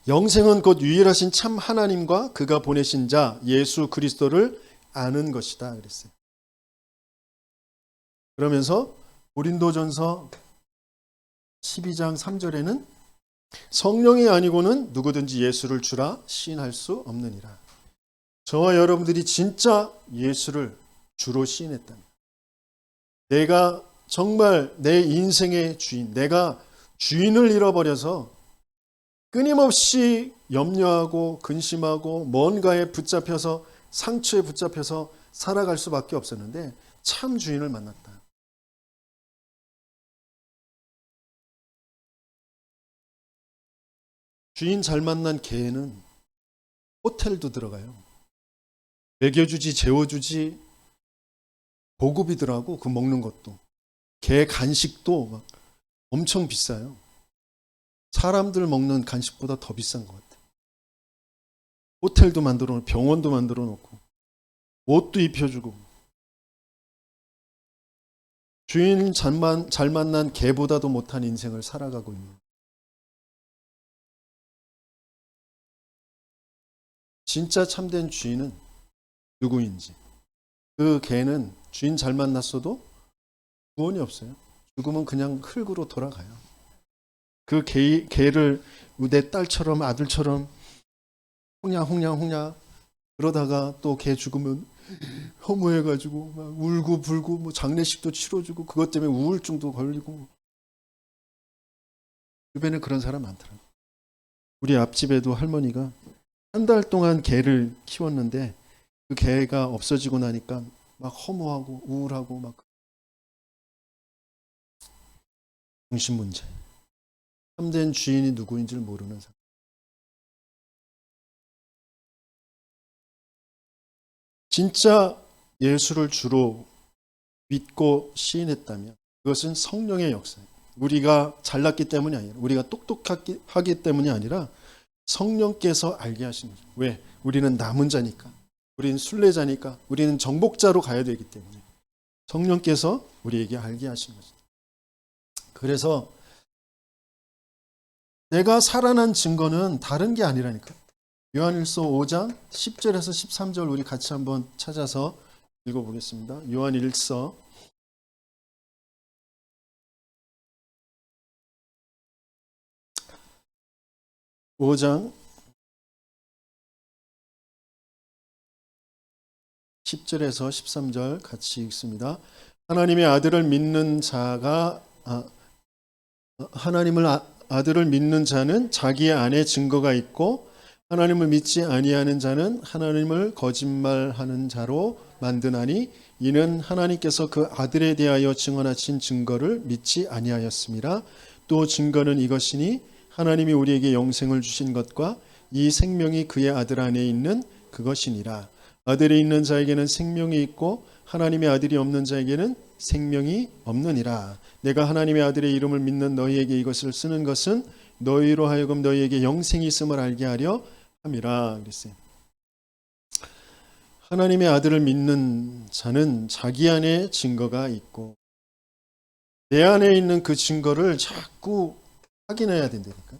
영생은 곧 유일하신 참 하나님과 그가 보내신 자 예수 그리스도를 아는 것이다 그랬어요. 그러면서 고린도전서 12장 3절에는 성령이 아니고는 누구든지 예수를 주라 시인할 수 없느니라. 저와 여러분들이 진짜 예수를 주로 시인했다면, 내가 정말 내 인생의 주인, 내가 주인을 잃어버려서 끊임없이 염려하고 근심하고 뭔가에 붙잡혀서 상처에 붙잡혀서 살아갈 수밖에 없었는데 참 주인을 만났다. 주인 잘 만난 개는 호텔도 들어가요. 먹여주지, 재워주지, 고급이더라고. 그 먹는 것도. 개 간식도 막 엄청 비싸요. 사람들 먹는 간식보다 더 비싼 것 같아요. 호텔도 만들어 놓고 병원도 만들어 놓고 옷도 입혀주고. 주인 잘 만난 개보다도 못한 인생을 살아가고 있는. 진짜 참된 주인은 누구인지. 그 개는 주인 잘 만났어도 구원이 없어요. 죽으면 그냥 흙으로 돌아가요. 그 개를 내 딸처럼 아들처럼 홍냐 그러다가 또 개 죽으면 허무해가지고 막 울고 불고 뭐 장례식도 치러주고 그것 때문에 우울증도 걸리고. 주변에 그런 사람 많더라고요. 우리 앞집에도 할머니가 한 달 동안 개를 키웠는데 그 개가 없어지고 나니까 막 허무하고 우울하고 막. 중심 문제. 참된 주인이 누구인지를 모르는 사람. 진짜 예수를 주로 믿고 시인했다면 그것은 성령의 역사예요. 우리가 잘났기 때문이 아니라, 우리가 똑똑하기 때문이 아니라 성령께서 알게 하신 거죠. 왜? 우리는 남은 자니까, 우리는 순례자니까, 우리는 정복자로 가야 되기 때문에 성령께서 우리에게 알게 하신 거죠. 그래서 내가 살아난 증거는 다른 게 아니라니까. 요한일서 5장 10절에서 13절 우리 같이 한번 찾아서 읽어보겠습니다. 요한일서 5장 10절에서 13절 같이 읽습니다. 하나님의 아들을 믿는 자가 아들을 믿는 자는 자기의 안에 증거가 있고 하나님을 믿지 아니하는 자는 하나님을 거짓말하는 자로 만드나니 이는 하나님께서 그 아들에 대하여 증언하신 증거를 믿지 아니하였습니다. 또 증거는 이것이니 하나님이 우리에게 영생을 주신 것과 이 생명이 그의 아들 안에 있는 그것이니라. 아들이 있는 자에게는 생명이 있고 하나님의 아들이 없는 자에게는 생명이 없느니라. 내가 하나님의 아들의 이름을 믿는 너희에게 이것을 쓰는 것은 너희로 하여금 너희에게 영생이 있음을 알게 하려 함이라 그랬어요. 하나님의 아들을 믿는 자는 자기 안에 증거가 있고 내 안에 있는 그 증거를 자꾸 확인해야 된다니까.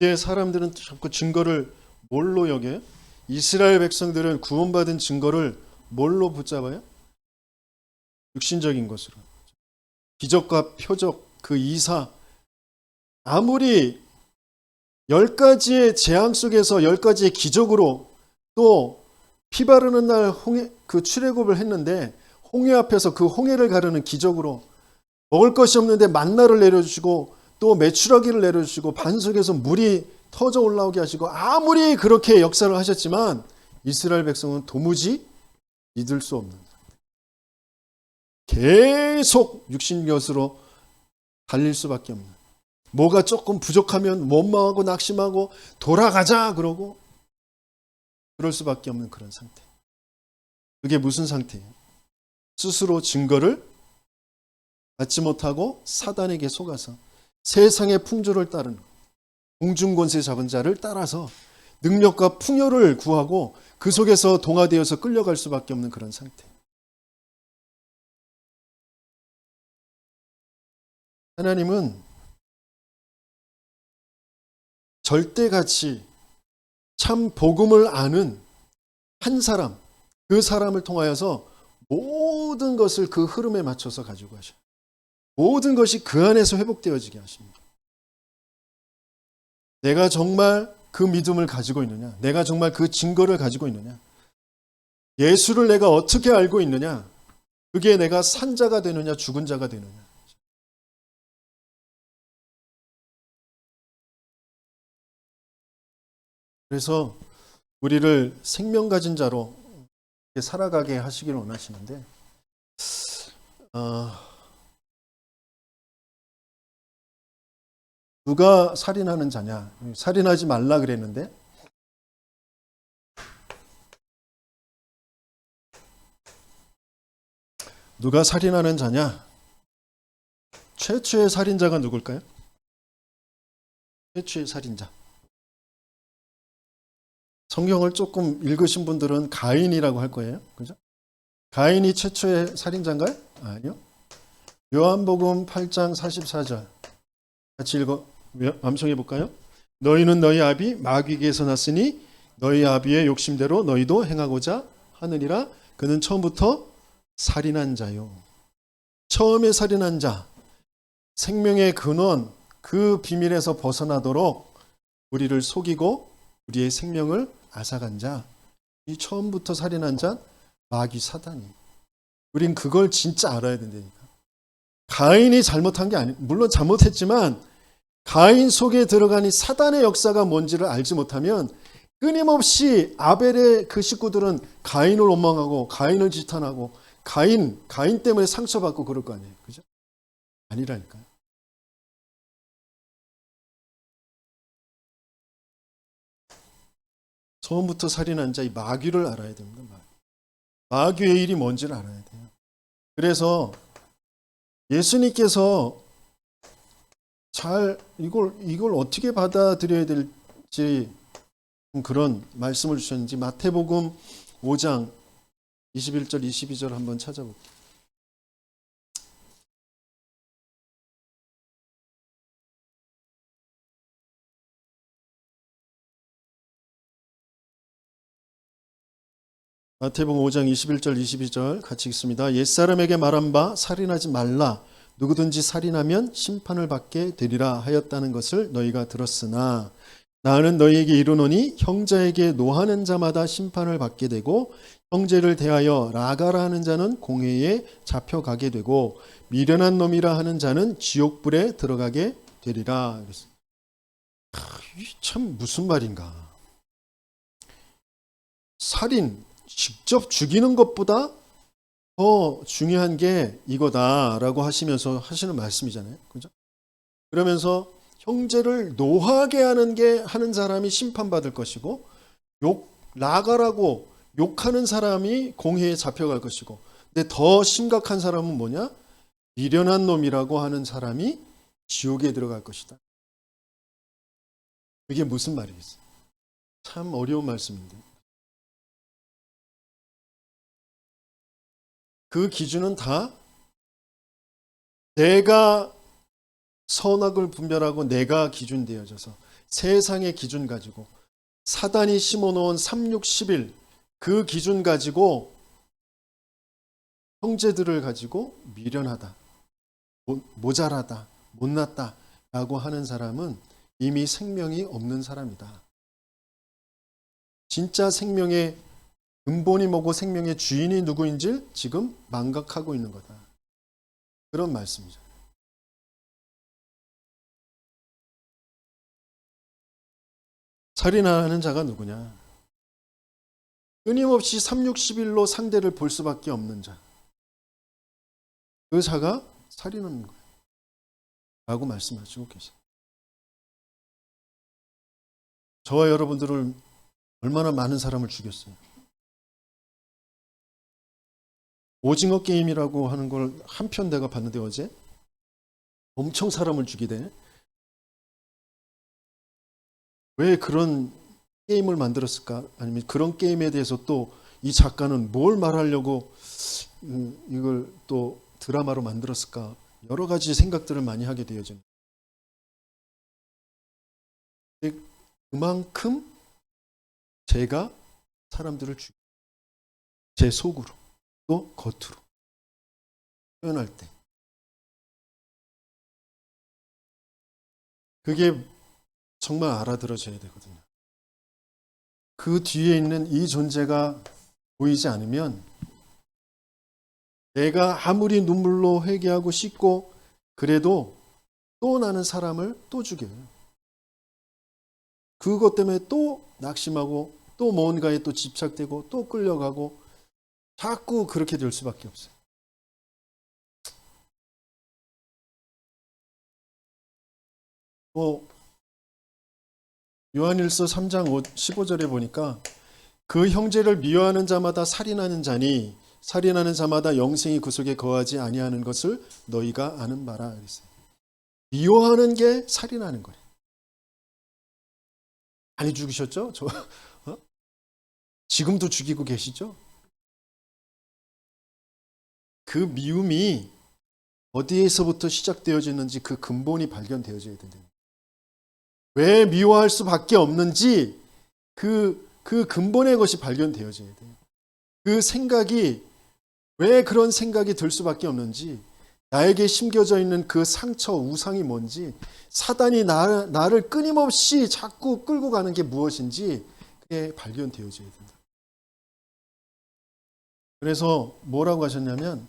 이제 사람들은 자꾸 증거를 뭘로 여겨요? 이스라엘 백성들은 구원받은 증거를 뭘로 붙잡아요? 육신적인 것으로. 기적과 표적, 그 이사. 아무리 10가지의 재앙 속에서 10가지의 기적으로 또 피 바르는 날 그 출애굽을 했는데 홍해 앞에서 그 홍해를 가르는 기적으로 먹을 것이 없는데 만나를 내려주시고 또 메추라기를 내려주시고 반석에서 물이 터져 올라오게 하시고 아무리 그렇게 역사를 하셨지만 이스라엘 백성은 도무지 믿을 수 없는 계속 육신 것으로 달릴 수밖에 없는 뭐가 조금 부족하면 원망하고 낙심하고 돌아가자 그러고 그럴 수밖에 없는 그런 상태. 그게 무슨 상태예요? 스스로 증거를 받지 못하고 사단에게 속아서 세상의 풍조를 따르는 공중권세 잡은 자를 따라서 능력과 풍요를 구하고 그 속에서 동화되어서 끌려갈 수밖에 없는 그런 상태. 하나님은 절대가치 참 복음을 아는 한 사람, 그 사람을 통하여서 모든 것을 그 흐름에 맞춰서 가지고 가셔요. 모든 것이 그 안에서 회복되어지게 하십니다. 내가 정말 그 믿음을 가지고 있느냐? 내가 정말 그 증거를 가지고 있느냐? 예수를 내가 어떻게 알고 있느냐? 그게 내가 산 자가 되느냐, 죽은 자가 되느냐? 그래서 우리를 생명 가진 자로 살아가게 하시기를 원하시는데 누가 살인하는 자냐? 살인하지 말라 그랬는데 누가 살인하는 자냐? 최초의 살인자가 누굴까요? 최초의 살인자. 성경을 조금 읽으신 분들은 가인이라고 할 거예요. 그죠? 가인이 최초의 살인자인가요? 아니요. 요한복음 8장 44절. 같이 암송해 볼까요? 너희는 너희 아비 마귀에게서 났으니 너희 아비의 욕심대로 너희도 행하고자 하느니라. 그는 처음부터 살인한 자요. 처음에 살인한 자. 생명의 근원, 그 비밀에서 벗어나도록 우리를 속이고 우리의 생명을 앗아간 자. 이 처음부터 살인한 자 마귀 사단이. 우린 그걸 진짜 알아야 된다니까. 가인이 잘못한 게 아니, 물론 잘못했지만 가인 속에 들어간 이 사단의 역사가 뭔지를 알지 못하면 끊임없이 아벨의 그 식구들은 가인을 원망하고 가인을 지탄하고 가인 때문에 상처받고 그럴 거 아니에요. 그죠? 아니라니까요. 처음부터 살인한 자 이 마귀를 알아야 됩니다. 마귀의 일이 뭔지를 알아야 돼요. 그래서 예수님께서 잘 이걸 어떻게 받아들여야 될지 그런 말씀을 주셨는지 마태복음 5장 21절 22절 한번 찾아볼게요. 마태복음 5장 21절 22절 같이 읽습니다. 옛사람에게 말한 바 살인하지 말라. 누구든지 살인하면 심판을 받게 되리라 하였다는 것을 너희가 들었으나 나는 너희에게 이르노니 형제에게 노하는 자마다 심판을 받게 되고 형제를 대하여 라가라 하는 자는 공회에 잡혀가게 되고 미련한 놈이라 하는 자는 지옥불에 들어가게 되리라. 참 무슨 말인가. 살인 직접 죽이는 것보다 더 중요한 게 이거다라고 하시면서 하시는 말씀이잖아요. 그죠? 그러면서 형제를 노하게 하는 사람이 심판받을 것이고 나가라고 욕하는 사람이 공회에 잡혀갈 것이고 근데 더 심각한 사람은 뭐냐? 미련한 놈이라고 하는 사람이 지옥에 들어갈 것이다. 이게 무슨 말이겠어요? 참 어려운 말씀인데. 그 기준은 다 내가 선악을 분별하고 내가 기준 되어져서 세상의 기준 가지고 사단이 심어놓은 3, 6, 11 그 기준 가지고 형제들을 가지고 미련하다, 모자라다, 못났다 라고 하는 사람은 이미 생명이 없는 사람이다. 진짜 생명의 근본이 뭐고 생명의 주인이 누구인지 지금 망각하고 있는 거다. 그런 말씀이죠. 살인하는 자가 누구냐? 끊임없이 360일로 상대를 볼 수밖에 없는 자. 그 자가 살인하는 거예요. 라고 말씀하시고 계세요. 저와 여러분들을 얼마나 많은 사람을 죽였어요. 오징어 게임이라고 하는 걸 한 편 내가 봤는데 어제 엄청 사람을 죽이대. 왜 그런 게임을 만들었을까? 아니면 그런 게임에 대해서 또 이 작가는 뭘 말하려고 이걸 또 드라마로 만들었을까? 여러 가지 생각들을 많이 하게 되어집니다. 그만큼 제가 사람들을 죽이고 제 속으로 또 겉으로 표현할 때 그게 정말 알아들어져야 되거든요. 그 뒤에 있는 이 존재가 보이지 않으면 내가 아무리 눈물로 회개하고 씻고 그래도 또 나는 사람을 또 죽여요. 그것 때문에 또 낙심하고 또 뭔가에 또 집착되고 또 끌려가고 자꾸 그렇게 될 수밖에 없어요. 요한일서 3장 15절에 보니까 그 형제를 미워하는 자마다 살인하는 자니 살인하는 자마다 영생이 그 속에 거하지 아니하는 것을 너희가 아는 바라 그랬어요. 미워하는 게 살인하는 거예요. 많이 죽이셨죠? 지금도 죽이고 계시죠? 그 미움이 어디에서부터 시작되어지는지 그 근본이 발견되어져야 됩니다. 왜 미워할 수밖에 없는지 그 근본의 것이 발견되어져야 돼요. 그 생각이 왜 그런 생각이 들 수밖에 없는지 나에게 심겨져 있는 그 상처, 우상이 뭔지 사단이 나를 끊임없이 자꾸 끌고 가는 게 무엇인지 그게 발견되어져야 된다. 그래서 뭐라고 하셨냐면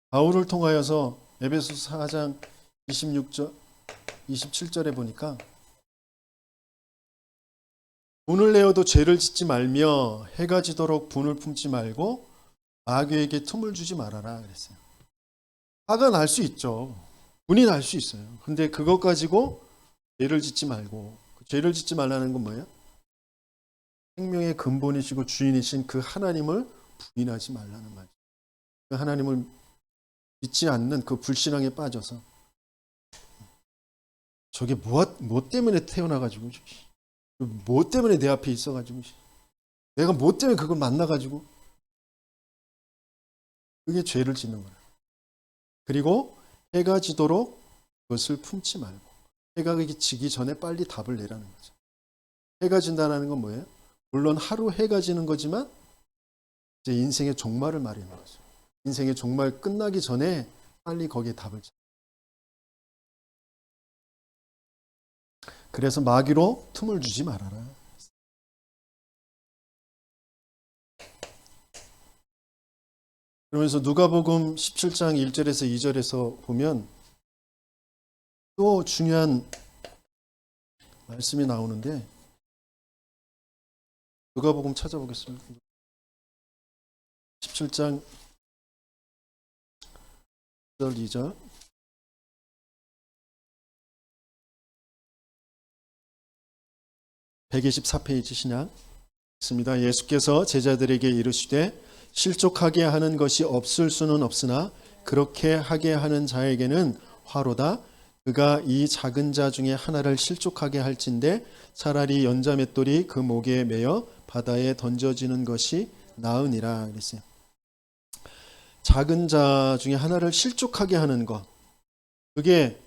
바울을 통하여서 에베소서 4장 26절, 27절에 보니까 분을 내어도 죄를 짓지 말며 해가 지도록 분을 품지 말고 마귀에게 틈을 주지 말아라 그랬어요. 화가 날 수 있죠. 분이 날 수 있어요. 근데 그것 가지고 죄를 짓지 말고 죄를 짓지 말라는 건 뭐예요? 생명의 근본이시고 주인이신 그 하나님을 부인하지 말라는 말이죠. 그 하나님을 믿지 않는 그 불신앙에 빠져서 저게 뭐 때문에 태어나가지고 뭐 때문에 내 앞에 있어가지고 내가 뭐 때문에 그걸 만나가지고 그게 죄를 짓는 거예요. 그리고 해가 지도록 그것을 품지 말고 해가 지기 전에 빨리 답을 내라는 거죠. 해가 진다는 건 뭐예요? 물론 하루 해가 지는 거지만 이제 인생의 종말을 말하는 거죠. 인생의 종말 끝나기 전에 빨리 거기에 답을 찾아요. 그래서 마귀로 틈을 주지 말아라. 그러면서 누가복음 17장 1절에서 2절에서 보면 또 중요한 말씀이 나오는데 누가복음 찾아보겠습니다. 17장 1절 2절 124페이지 신약 있습니다. 예수께서 제자들에게 이르시되 실족하게 하는 것이 없을 수는 없으나 그렇게 하게 하는 자에게는 화로다. 그가 이 작은 자 중에 하나를 실족하게 할진대 차라리 연자맷돌이 그 목에 매어 바다에 던져지는 것이 나으니라 그랬어요. 작은 자 중에 하나를 실족하게 하는 것, 그게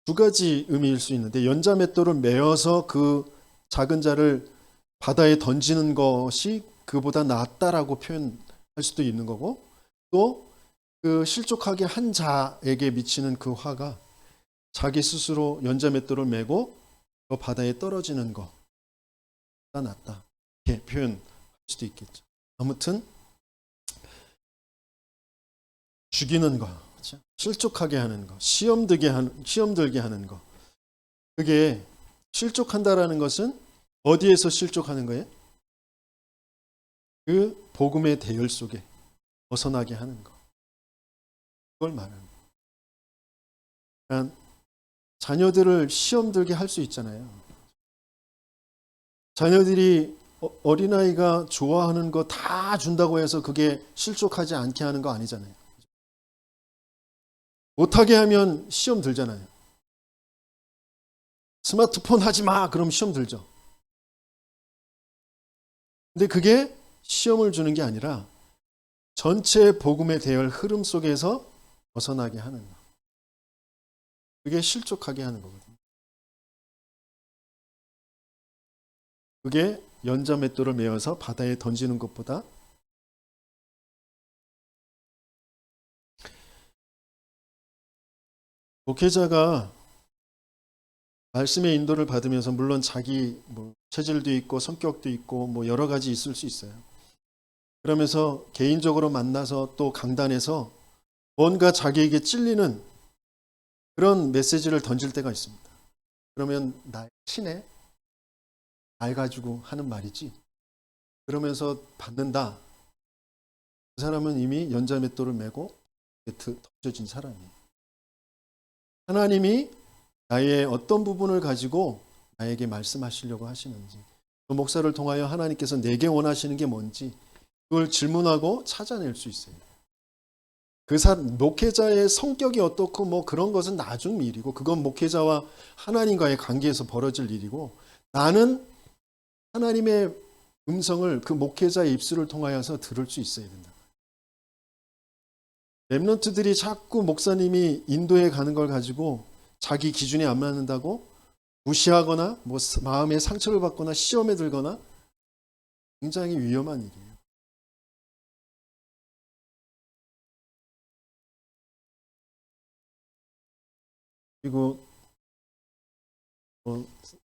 두 가지 의미일 수 있는데 연자맷돌을 매어서 그 작은 자를 바다에 던지는 것이 그보다 낫다라고 할 수도 있는 거고, 또 그 실족하게 한 자에게 미치는 그 화가 자기 스스로 연자맷돌을 메고 그 바다에 떨어지는 거가 낫다, 이렇게 표현할 수도 있겠죠. 아무튼 죽이는 거, 그렇죠? 실족하게 하는 거, 시험 들게 하는 거, 그게 실족한다라는 것은 어디에서 실족하는 거예요? 그 복음의 대열 속에 벗어나게 하는 거, 그걸 말하는 거예요. 그러니까 자녀들을 시험 들게 할 수 있잖아요. 자녀들이 어린아이가 좋아하는 거 다 준다고 해서 그게 실족하지 않게 하는 거 아니잖아요. 못하게 하면 시험 들잖아요. 스마트폰 하지 마! 그럼 시험 들죠. 근데 그게 시험을 주는 게 아니라 전체 복음의 대열 흐름 속에서 벗어나게 하는 거. 그게 실족하게 하는 거거든요. 그게 연자맷돌을 메어서 바다에 던지는 것보다 목회자가 말씀의 인도를 받으면서 물론 자기 체질도 있고 성격도 있고 여러 가지 있을 수 있어요. 그러면서 개인적으로 만나서 또 강단에서 뭔가 자기에게 찔리는 그런 메시지를 던질 때가 있습니다. 그러면 나의 친해? 날 가지고 하는 말이지. 그러면서 받는다. 그 사람은 이미 연자맷돌을 메고 던져진 사람이에요. 하나님이 나의 어떤 부분을 가지고 나에게 말씀하시려고 하시는지, 그 목사를 통하여 하나님께서 내게 원하시는 게 뭔지 그걸 질문하고 찾아낼 수 있어요. 그 목회자의 성격이 어떻고 그런 것은 나중 일이고, 그건 목회자와 하나님과의 관계에서 벌어질 일이고, 나는 하나님의 음성을 그 목회자의 입술을 통하여서 들을 수 있어야 된다. 렘넌트들이 자꾸 목사님이 인도에 가는 걸 가지고 자기 기준에 안 맞는다고 무시하거나 마음에 상처를 받거나 시험에 들거나 굉장히 위험한 일이에요. 그리고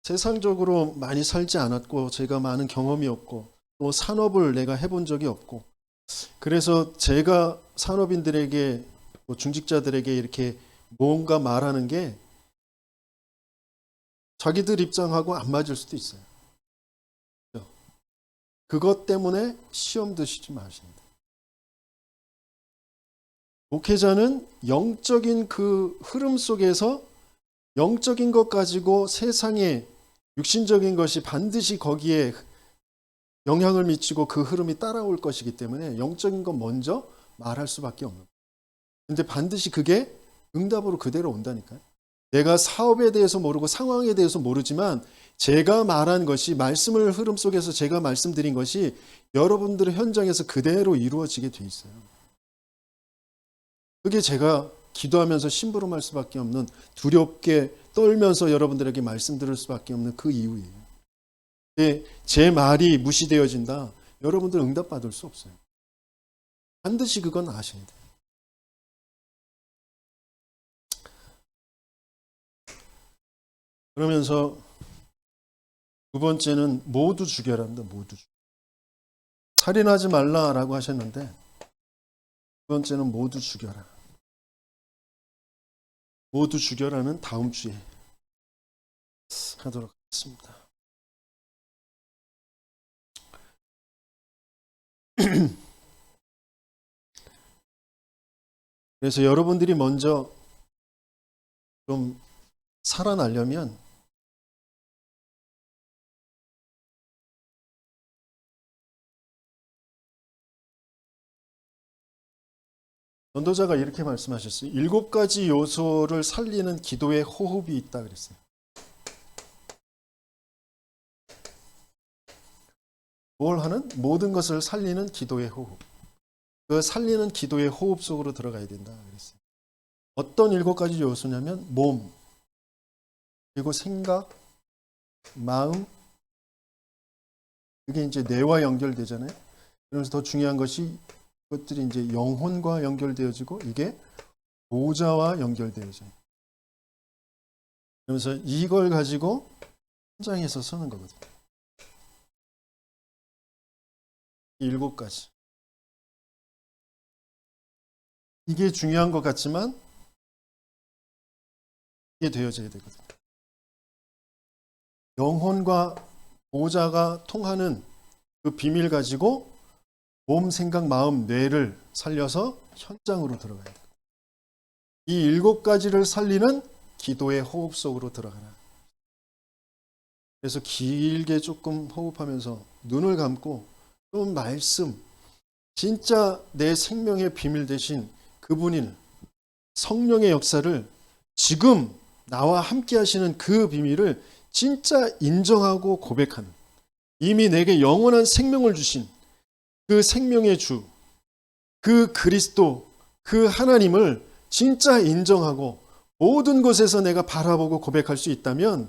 세상적으로 많이 살지 않았고 제가 많은 경험이 없고 또 산업을 내가 해본 적이 없고, 그래서 제가 산업인들에게 중직자들에게 이렇게 뭔가 말하는 게 자기들 입장하고 안 맞을 수도 있어요. 그것 때문에 시험 드시지 마십니다. 목회자는 영적인 그 흐름 속에서 영적인 것 가지고 세상에 육신적인 것이 반드시 거기에 영향을 미치고 그 흐름이 따라올 것이기 때문에 영적인 것 먼저 말할 수밖에 없는 거예요. 근데 반드시 그게 응답으로 그대로 온다니까요. 내가 사업에 대해서 모르고 상황에 대해서 모르지만 제가 말한 것이, 말씀을 흐름 속에서 제가 말씀드린 것이 여러분들의 현장에서 그대로 이루어지게 돼 있어요. 그게 제가 기도하면서 심부름할 수밖에 없는, 두렵게 떨면서 여러분들에게 말씀드릴 수밖에 없는 그 이유예요. 제 말이 무시되어진다, 여러분들 응답받을 수 없어요. 반드시 그건 아셔야 돼요. 그러면서 두 번째는 모두 죽여란다. 모두 죽여. 살인하지 말라라고 하셨는데 두 번째는 모두 죽여라. 모두 죽여라는 다음 주에 하도록 하겠습니다. 그래서 여러분들이 먼저 좀 살아나려면 전도자가 이렇게 말씀하셨어요. 7가지 요소를 살리는 기도의 호흡이 있다 그랬어요. 뭘 하는? 모든 것을 살리는 기도의 호흡. 그 살리는 기도의 호흡 속으로 들어가야 된다 그랬어요. 어떤 7가지 요소냐면 몸, 그리고 생각, 마음, 그게 이제 뇌와 연결되잖아요. 그러면서 더 중요한 것이 그것들이 이제 영혼과 연결되어지고 이게 보좌와 연결되어져요. 그러면서 이걸 가지고 현장에서 서는 거거든요. 7가지. 이게 중요한 것 같지만 이게 되어져야 되거든요. 영혼과 보좌가 통하는 그 비밀 가지고 몸, 생각, 마음, 뇌를 살려서 현장으로 들어가야 돼요. 이 7가지를 살리는 기도의 호흡 속으로 들어가라. 그래서 길게 조금 호흡하면서 눈을 감고 좀 말씀, 진짜 내 생명의 비밀 대신 그분인 성령의 역사를 지금 나와 함께 하시는 그 비밀을 진짜 인정하고 고백하는, 이미 내게 영원한 생명을 주신 그 생명의 주, 그 그리스도, 그 하나님을 진짜 인정하고 모든 곳에서 내가 바라보고 고백할 수 있다면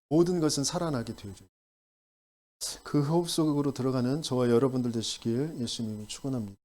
모든 것은 살아나게 되어져요. 그 호흡 속으로 들어가는 저와 여러분들 되시길 예수님이 축원합니다.